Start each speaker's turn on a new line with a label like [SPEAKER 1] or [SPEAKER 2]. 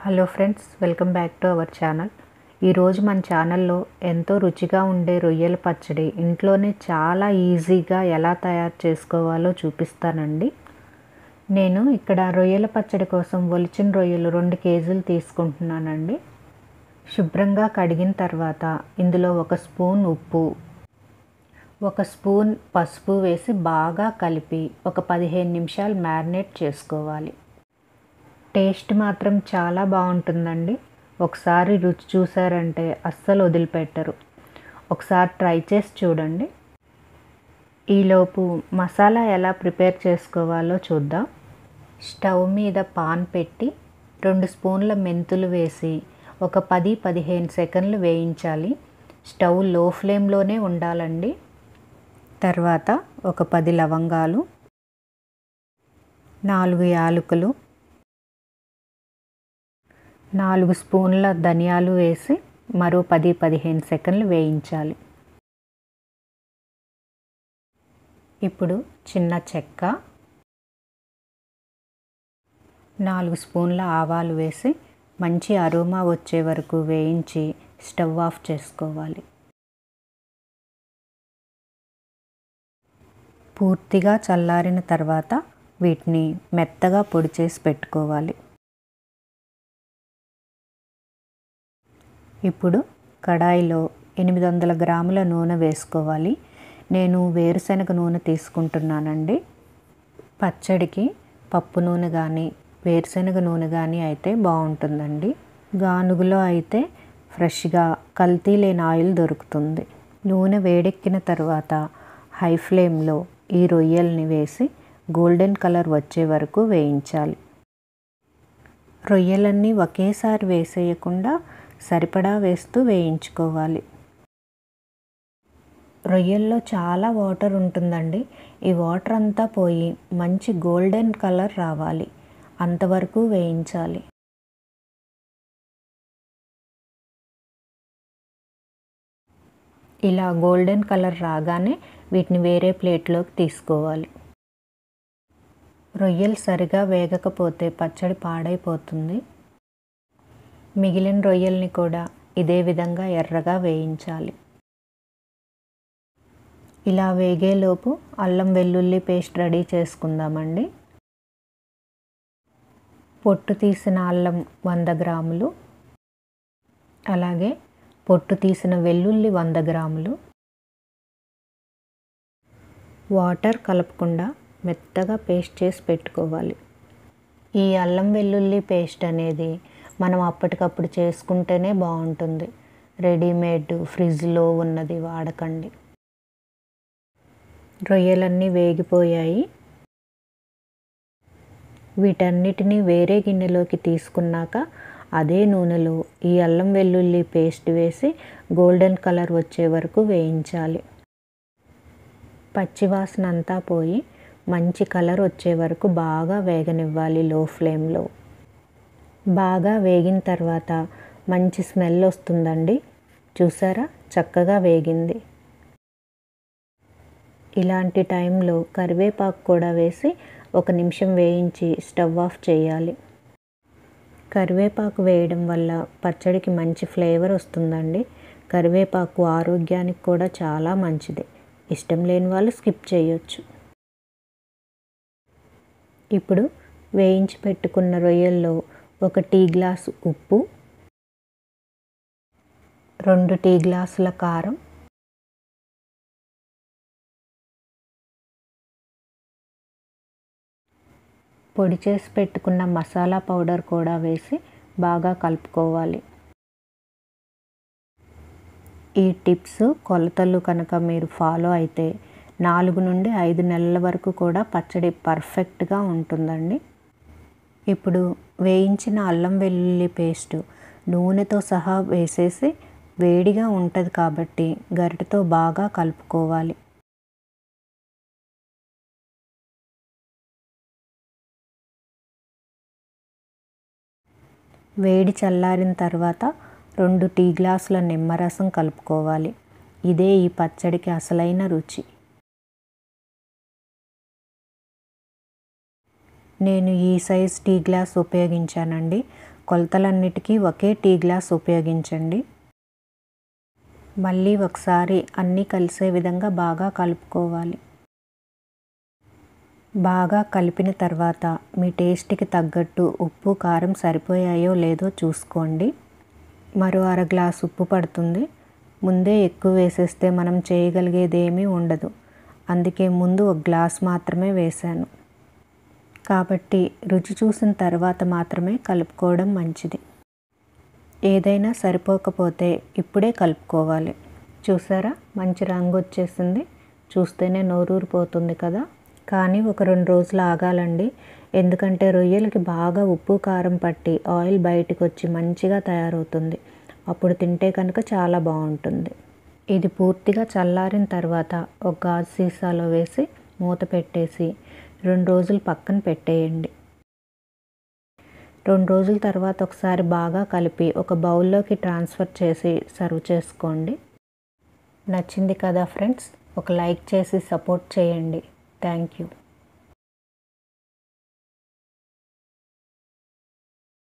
[SPEAKER 1] Hello friends, welcome back to our channel. ఈరోజు మన ఛానల్లో ఎంతో రుచిగా ఉండే రొయ్యల పచ్చడి ఇంట్లోనే చాలా ఈజీగా ఎలా తయారు చేసుకోవాలో చూపిస్తానండి. నేను ఇక్కడ రొయ్యల పచ్చడి కోసం ఒలిచిన రొయ్యలు 2 కేజీలు తీసుకుంటున్నానండి. శుభ్రంగా కడిగిన తర్వాత ఇందులో 1 స్పూన్ ఉప్పు, 1 స్పూన్ పసుపు వేసి బాగా కలిపి ఒక 15 నిమిషాలు మ్యారినేట్ చేసుకోవాలి. టేస్ట్ మాత్రం చాలా బాగుంటుందండి. ఒకసారి రుచి చూసారంటే అస్సలు వదిలిపెట్టరు. ఒకసారి ట్రై చేసి చూడండి. ఈలోపు మసాలా ఎలా ప్రిపేర్ చేసుకోవాలో చూద్దాం. స్టవ్ మీద పాన్ పెట్టి 2 స్పూన్ల మెంతులు వేసి ఒక 10-15 సెకండ్లు వేయించాలి. స్టవ్ లో ఫ్లేమ్లోనే ఉండాలండి. తర్వాత ఒక 10 లవంగాలు, 4 యాలకులు, 4 స్పూన్ల ధనియాలు వేసి మరో 10-15 సెకండ్లు వేయించాలి. ఇప్పుడు చిన్న చెక్క, 4 స్పూన్ల ఆవాలు వేసి మంచి అరోమా వచ్చే వరకు వేయించి స్టవ్ ఆఫ్ చేసుకోవాలి. పూర్తిగా చల్లారిన తర్వాత వీటిని మెత్తగా పొడి చేసి పెట్టుకోవాలి. ఇప్పుడు కడాయిలో 800 గ్రాముల నూనె వేసుకోవాలి. నేను వేరుశనగ నూనె తీసుకుంటున్నానండి. పచ్చడికి పప్పు నూనె కానీ వేరుశనగ నూనె కానీ అయితే బాగుంటుందండి. గానుగులో అయితే ఫ్రెష్గా కల్తీ లేని ఆయిల్ దొరుకుతుంది. నూనె వేడెక్కిన తర్వాత హై ఫ్లేమ్లో ఈ రొయ్యల్ని వేసి గోల్డెన్ కలర్ వచ్చే వరకు వేయించాలి. రొయ్యలన్నీ ఒకేసారి వేసేయకుండా సరిపడా వేస్తూ వేయించుకోవాలి. రొయ్యల్లో చాలా వాటర్ ఉంటుందండి. ఈ వాటర్ అంతా పోయి మంచి గోల్డెన్ కలర్ రావాలి, అంతవరకు వేయించాలి. ఇలా గోల్డెన్ కలర్ రాగానే వీటిని వేరే ప్లేట్లోకి తీసుకోవాలి. రొయ్యలు సరిగా వేగకపోతే పచ్చడి పాడైపోతుంది. మిగిలిన రొయ్యల్ని కూడా ఇదే విధంగా ఎర్రగా వేయించాలి. ఇలా వేగేలోపు అల్లం వెల్లుల్లి పేస్ట్ రెడీ చేసుకుందామండి. పొట్టు తీసిన అల్లం 100 గ్రాములు, అలాగే పొట్టు తీసిన వెల్లుల్లి 100 గ్రాములు. వాటర్ కలపకుండా మెత్తగా పేస్ట్ చేసి పెట్టుకోవాలి. ఈ అల్లం వెల్లుల్లి పేస్ట్ అనేది మనం అప్పటికప్పుడు చేసుకుంటేనే బాగుంటుంది. రెడీమేడ్ ఫ్రిడ్జ్లో ఉన్నది వాడకండి. రొయ్యలన్నీ వేగిపోయాయి. వీటన్నిటినీ వేరే గిన్నెలోకి తీసుకున్నాక అదే నూనెలో ఈ అల్లం వెల్లుల్లి పేస్ట్ వేసి గోల్డెన్ కలర్ వచ్చే వరకు వేయించాలి. పచ్చివాసన అంతా పోయి మంచి కలర్ వచ్చే వరకు బాగా వేగనివ్వాలి లో ఫ్లేమ్లో. బాగా వేగిన తర్వాత మంచి స్మెల్ వస్తుందండి. చూసారా, చక్కగా వేగింది. ఇలాంటి టైంలో కరివేపాకు కూడా వేసి 1 నిమిషం వేయించి స్టవ్ ఆఫ్ చేయాలి. కరివేపాకు వేయడం వల్ల పచ్చడికి మంచి ఫ్లేవర్ వస్తుందండి. కరివేపాకు ఆరోగ్యానికి కూడా చాలా మంచిది. ఇష్టం లేని వాళ్ళు స్కిప్ చేయొచ్చు. ఇప్పుడు వేయించి పెట్టుకున్న రొయ్యల్లో 1 టీ గ్లాసు ఉప్పు, 2 టీ గ్లాసుల కారం, పొడి చేసి పెట్టుకున్న మసాలా పౌడర్ కూడా వేసి బాగా కలుపుకోవాలి. ఈ టిప్స్ కొలతలు కనుక మీరు ఫాలో అయితే 4 నుండి 5 నెలల వరకు కూడా పచ్చడి పర్ఫెక్ట్గా ఉంటుందండి. ఇప్పుడు వేయించిన అల్లం వెల్లుల్లి పేస్ట్ నూనెతో సహా వేసేసి వేడిగా ఉంటుంది కాబట్టి గరిటెతో బాగా కలుపుకోవాలి. వేడి చల్లారిన తర్వాత 2 టీ గ్లాసుల నిమ్మరసం కలుపుకోవాలి. ఇదే ఈ పచ్చడికి అసలైన రుచి. నేను ఈ సైజ్ టీ గ్లాస్ ఉపయోగించానండి. కొలతలన్నిటికీ ఒకే టీ గ్లాస్ ఉపయోగించండి. మళ్ళీ ఒకసారి అన్నీ కలిసే విధంగా బాగా కలుపుకోవాలి. బాగా కలిపిన తర్వాత మీ టేస్ట్కి తగ్గట్టు ఉప్పు కారం సరిపోయాయో లేదో చూసుకోండి. మరో అర గ్లాస్ ఉప్పు పడుతుంది. ముందే ఎక్కువ వేసేస్తే మనం చేయగలిగేది ఏమీ ఉండదు. అందుకే ముందు ఒక గ్లాస్ మాత్రమే వేశాను. కాబట్టి రుచి చూసిన తర్వాత మాత్రమే కలుపుకోవడం మంచిది. ఏదైనా సరిపోకపోతే ఇప్పుడే కలుపుకోవాలి. చూసారా, మంచి రంగు వచ్చేసింది. చూస్తేనే నోరూరిపోతుంది కదా. కానీ ఒక 2 రోజులు ఆగాలండి. ఎందుకంటే రొయ్యలకి బాగా ఉప్పు కారం పట్టి ఆయిల్ బయటకు వచ్చి మంచిగా తయారవుతుంది. అప్పుడు తింటే కనుక చాలా బాగుంటుంది. ఇది పూర్తిగా చల్లారిన తర్వాత ఒక గాజు సీసాలో వేసి మూత పెట్టేసి 2 రోజులు పక్కన పెట్టేయండి. 2 రోజుల తర్వాత ఒకసారి బాగా కలిపి ఒక బౌల్లోకి ట్రాన్స్ఫర్ చేసి సర్వ్ చేసుకోండి. నచ్చింది కదా ఫ్రెండ్స్, ఒక లైక్ చేసి సపోర్ట్ చేయండి. Thank you.